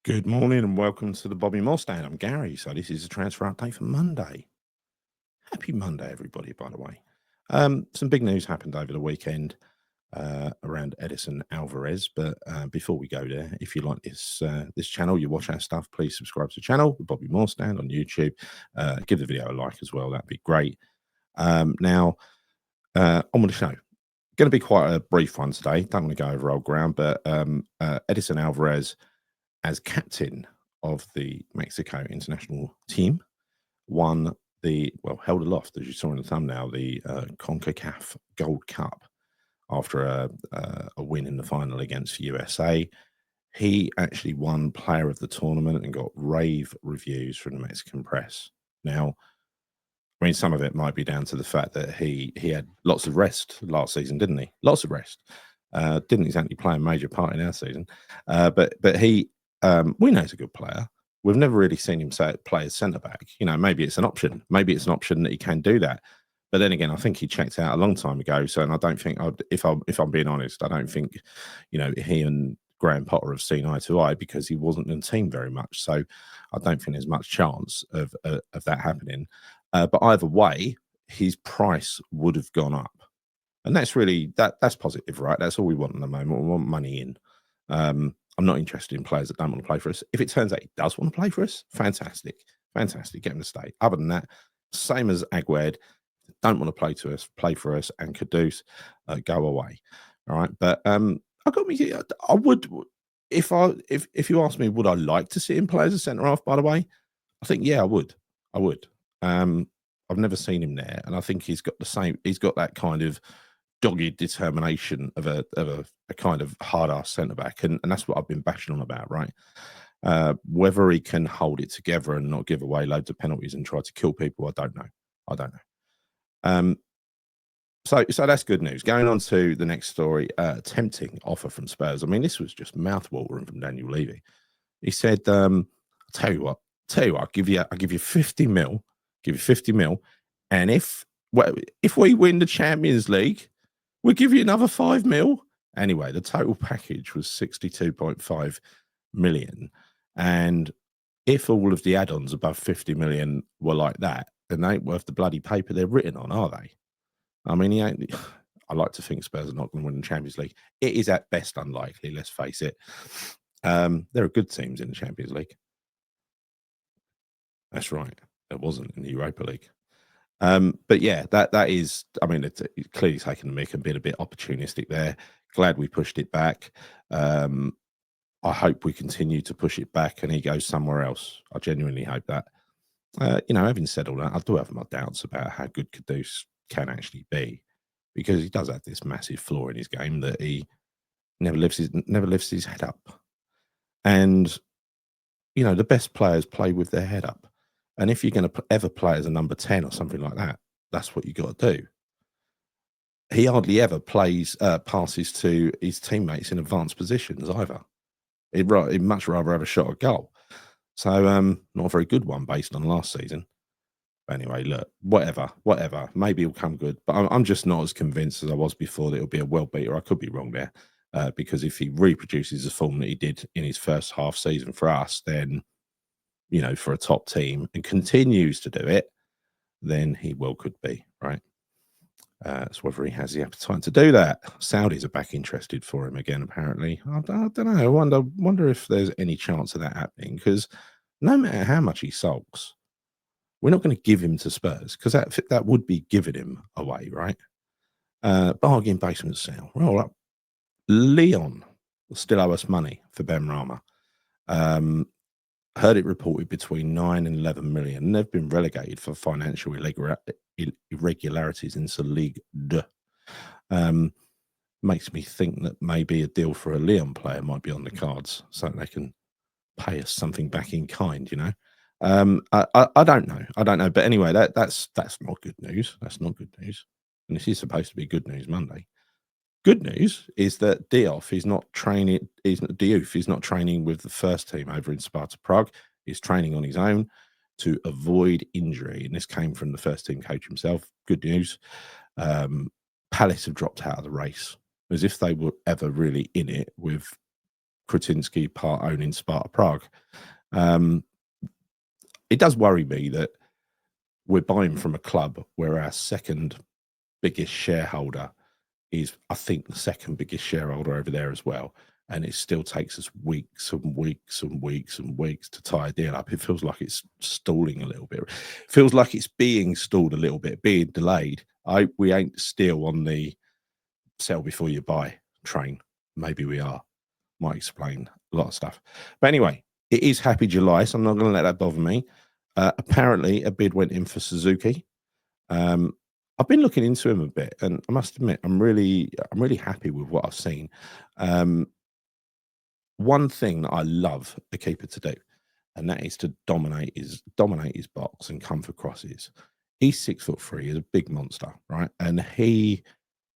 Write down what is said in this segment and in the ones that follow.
Good morning and welcome to the Bobby Moore Stand. I'm Gary. So this is a transfer update for Monday. Happy Monday, everybody, by the way. Some big news happened over the weekend around Edison Alvarez. But before we go there, if you like this channel, you watch our stuff, please subscribe to the channel, the Bobby Moore Stand on YouTube. Give the video a like as well. That'd be great. Now, on with the show. Going to be quite a brief one today. Don't want to go over old ground, but Edison Alvarez, as captain of the Mexico international team, held aloft, as you saw in the thumbnail, the CONCACAF Gold Cup after a win in the final against USA. He actually won player of the tournament and got rave reviews from the Mexican press. Now, I mean, some of it might be down to the fact that he had lots of rest last season, didn't he? Lots of rest. Didn't exactly play a major part in our season, but he we know he's a good player. We've never really seen him play as centre back. You know, maybe it's an option. Maybe it's an option that he can do that. But then again, I think he checked out a long time ago. So, and I don't think, if I'm being honest, I don't think, he and Graham Potter have seen eye to eye because he wasn't in the team very much. So, I don't think there's much chance of that happening. But either way, his price would have gone up, and that's really that's positive, right? That's all we want at the moment. We want money in. I'm not interested in players that don't want to play for us. If it turns out he does want to play for us, fantastic. Get him to stay. Other than that, same as Agüed, don't want to play for us, and Kudus, go away. All right. But I would, if you ask me, would I like to see him play as a centre half, by the way? I think, yeah, I would. I've never seen him there, and I think he's got that kind of dogged determination of a kind of hard-ass centre-back, and that's what I've been bashing on about, right? Whether he can hold it together and not give away loads of penalties and try to kill people, I don't know. So that's good news. Going on to the next story, tempting offer from Spurs. I mean, this was just mouth-watering from Daniel Levy. He said, I'll tell you what, I'll give you 50 mil, and if we win the Champions League, we'll give you another 5 mil. Anyway, the total package was 62.5 million. And if all of the add-ons above 50 million were like that, then they ain't worth the bloody paper they're written on, are they? I mean, I like to think Spurs are not going to win the Champions League. It is at best unlikely, let's face it. There are good teams in the Champions League. That's right. There wasn't in the Europa League. But yeah, that is, I mean, it's clearly taken the mick and been a bit opportunistic there. Glad we pushed it back. I hope we continue to push it back and he goes somewhere else. I genuinely hope that. Having said all that, I do have my doubts about how good Kudus can actually be, because he does have this massive flaw in his game that he never lifts his head up. And, the best players play with their head up. And if you're going to ever play as a number 10 or something like that, that's what you got to do. He hardly ever passes to his teammates in advanced positions either. He'd much rather have a shot at goal. So, not a very good one based on last season. But anyway, look, whatever. Maybe he'll come good. But I'm just not as convinced as I was before that it'll be a well beater. I could be wrong there. Because if he reproduces the form that he did in his first half season for us, then, for a top team and continues to do it, then he well could be, right? It's whether he has the appetite to do that. Saudis are back interested for him again, apparently. I don't know. I wonder if there's any chance of that happening, because no matter how much he sulks, we're not going to give him to Spurs, because that would be giving him away, right? Bargain basement sale. Roll up. Lyon still owe us money for Ben Rama. Heard it reported between 9 and 11 million. And they've been relegated for financial irregularities into League 2. Makes me think that maybe a deal for a Lyon player might be on the cards, so they can pay us something back in kind. I don't know. But anyway, that's not good news. That's not good news. And this is supposed to be Good News Monday. Good news is that Diouf is not training with the first team over in Sparta Prague. He's training on his own to avoid injury. And this came from the first team coach himself. Good news. Palace have dropped out of the race, as if they were ever really in it with Kretinsky part owning Sparta Prague. It does worry me that we're buying from a club where our second biggest shareholder is, I think, the second biggest shareholder over there as well. And it still takes us weeks and weeks and weeks and weeks to tie a deal up. It feels like it's stalling a little bit. It feels like it's being stalled a little bit, being delayed. We ain't still on the sell before you buy train. Maybe we are. Might explain a lot of stuff. But anyway, it is Happy July, so I'm not going to let that bother me. Apparently, a bid went in for Suzuki. I've been looking into him a bit, and I must admit, I'm really happy with what I've seen. One thing that I love a keeper to do, and that is to dominate his box and come for crosses. He's 6'3", he's a big monster, right? And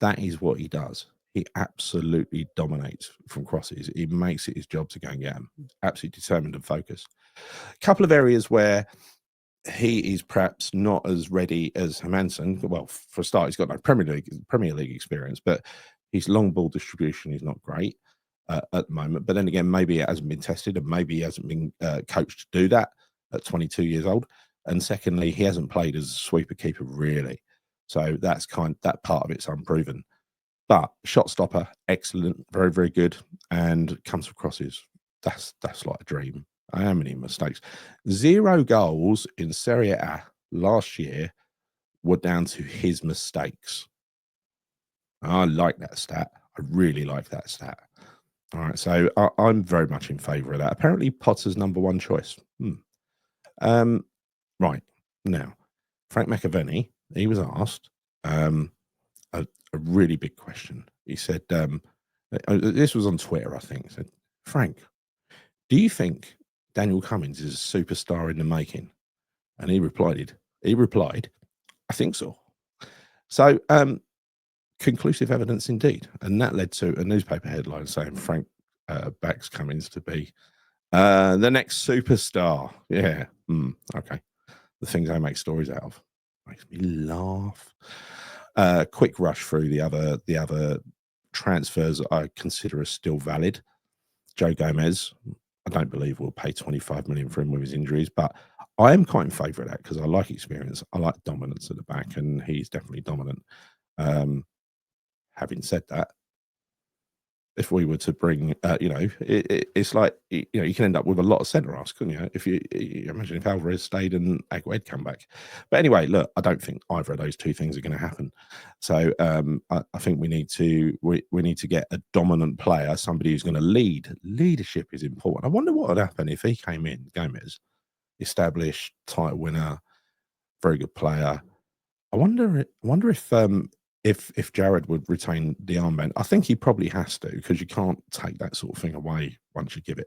that is what he does. He absolutely dominates from crosses. He makes it his job to go and get them. Absolutely determined and focused. A couple of areas where he is perhaps not as ready as Hermansen. Well, for a start, he's got no Premier League experience, but his long ball distribution is not great at the moment. But then again, maybe it hasn't been tested, and maybe he hasn't been coached to do that at 22 years old. And secondly, he hasn't played as a sweeper keeper really, so that part of it's unproven. But shot stopper, excellent, very, very good, and comes for crosses. That's like a dream. How many mistakes? 0 goals in Serie A last year were down to his mistakes. I like that stat. I really like that stat. All right, so I'm very much in favour of that. Apparently, Potter's #1 choice. Right, now, Frank McAvenny, he was asked a really big question. He said, this was on Twitter, I think. He said, Frank, do you think Daniel Cummins is a superstar in the making? And he replied, I think so. So, conclusive evidence indeed. And that led to a newspaper headline saying Frank backs Cummins to be the next superstar. Yeah. Okay. The things I make stories out of. Makes me laugh. Quick rush through the other transfers that I consider are still valid. Joe Gomez, I don't believe we'll pay 25 million for him with his injuries, but I am quite in favour of that because I like experience. I like dominance at the back, and he's definitely dominant. Having said that, if we were to bring, it's like, you can end up with a lot of centre halves, couldn't you? If you imagine if Alvarez stayed and Agued come back. But anyway, look, I don't think either of those two things are going to happen. So I think we need to get a dominant player, somebody who's going to lead. Leadership is important. I wonder what would happen if he came in, Gomez, established title winner, very good player. I wonder if Jared would retain the armband. I think he probably has to, because you can't take that sort of thing away once you give it.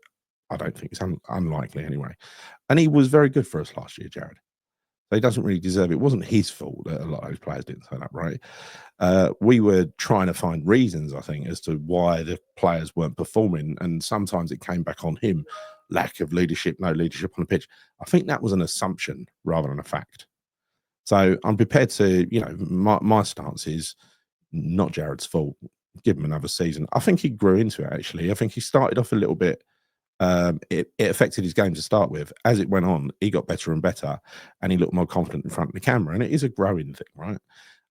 I don't think it's unlikely anyway. And he was very good for us last year, Jared. So he doesn't really deserve it. It wasn't his fault that a lot of those players didn't turn up, right? We were trying to find reasons, I think, as to why the players weren't performing. And sometimes it came back on him. Lack of leadership, no leadership on the pitch. I think that was an assumption rather than a fact. So I'm prepared to, my stance is not Jared's fault. Give him another season. I think he grew into it, actually. I think he started off a little bit. It affected his game to start with. As it went on, he got better and better, and he looked more confident in front of the camera. And it is a growing thing, right?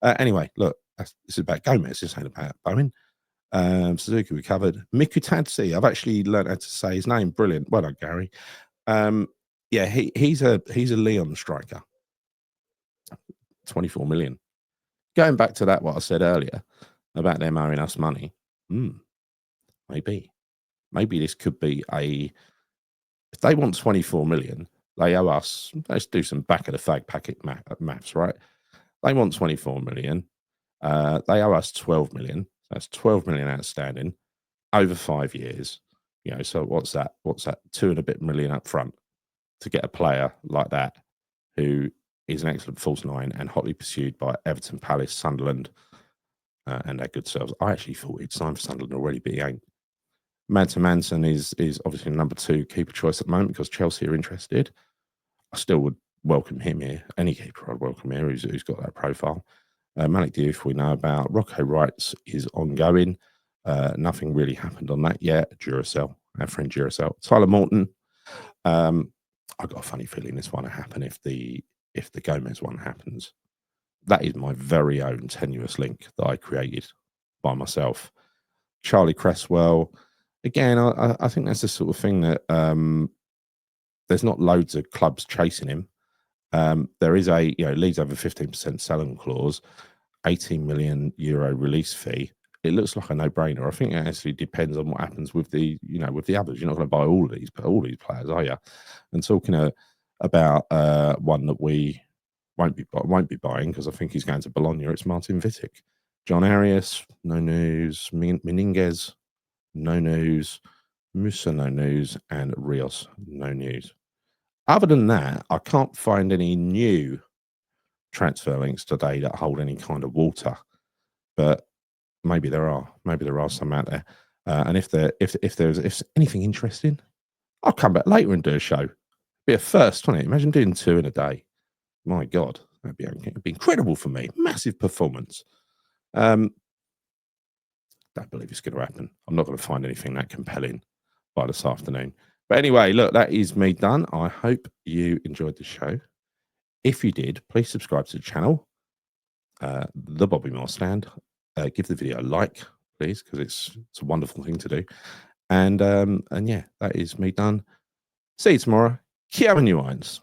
Anyway, look, this is about Gomez. This ain't about Bowen. Suzuki we covered. Mikuatadze, I've actually learned how to say his name. Brilliant. Well done, Gary. Yeah, he's a Lyon striker. 24 million. Going back to that, what I said earlier about them owing us money. Maybe this could be if they want 24 million, they owe us, let's do some back of the fag packet maths, right? They want 24 million. They owe us 12 million. That's 12 million outstanding over 5 years. So what's that? 2 and a bit million up front to get a player like that who is an excellent false nine and hotly pursued by Everton, Palace, Sunderland, and their good selves. I actually thought he'd signed for Sunderland already, but he ain't. Manson is obviously #2 keeper choice at the moment because Chelsea are interested. I still would welcome him here. Any keeper I'd welcome here who's got that profile. Malik Diouf we know about. Rocco Wrights is ongoing. Nothing really happened on that yet. Duracell, our friend Duracell. Tyler Morton. I got a funny feeling this one will happen if the Gomez one happens. That is my very own tenuous link that I created by myself. Charlie Cresswell. Again, I think that's the sort of thing that there's not loads of clubs chasing him. There is a leads over 15% selling clause, 18 million euro release fee. It looks like a no-brainer. I think it actually depends on what happens with the with the others. You're not going to buy all these players, are you? And talking about one that we won't be buying because I think he's going to Bologna. It's Martin Vitic. John Arias, no news. Meninguez, no news. Musa, no news. And Rios, no news. Other than that, I can't find any new transfer links today that hold any kind of water. But maybe there are. Maybe there are some out there. And if there's anything interesting, I'll come back later and do a show. Be a first, wouldn't it? Imagine doing 2 in a day. My God, that'd be incredible for me. Massive performance. Don't believe it's going to happen. I'm not going to find anything that compelling by this afternoon. But anyway, look, that is me done. I hope you enjoyed the show. If you did, please subscribe to the channel, The Bobby Moore Stand. Give the video a like, please, because it's a wonderful thing to do. And yeah, that is me done. See you tomorrow. Keep having your wines.